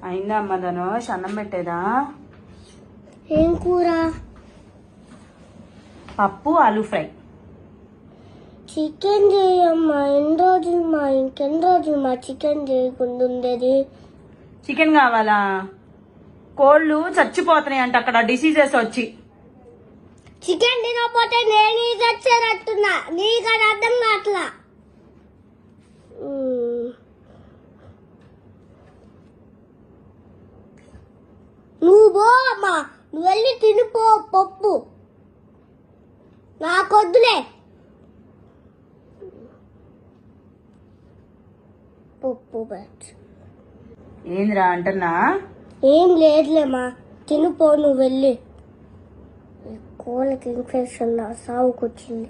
అయిందా అమ్మ ధనుష్? అన్నం పెట్టేదా? ఏం కూర? పప్పు ఆలూ ఫ్రై. చికెన్ చేయమ్మా. ఎన్ని రోజులు మా ఇంకెన్ని రోజులు మా చికెన్ చేయకుండా ఉండేది? చికెన్ కావాలా? కోళ్ళు చచ్చిపోతున్నాయి అంట అక్కడ డిసీజెస్ వచ్చి. చికెన్ తినకపోతే నేను చచ్చేటట్టున్నా. నీకు అది అర్థం కావట్లా. నువ్వు పో అమ్మా. నువ్వు వెళ్ళి తినిపో పప్పు. నాకొద్దులే పప్పు. ఏందిరా అంటున్నా? ఏం లేదులేమ్మా, తినిపో నువ్వు వెళ్ళి. కోళ్ళకి ఇన్ఫెక్షన్ సాగుకొచ్చింది.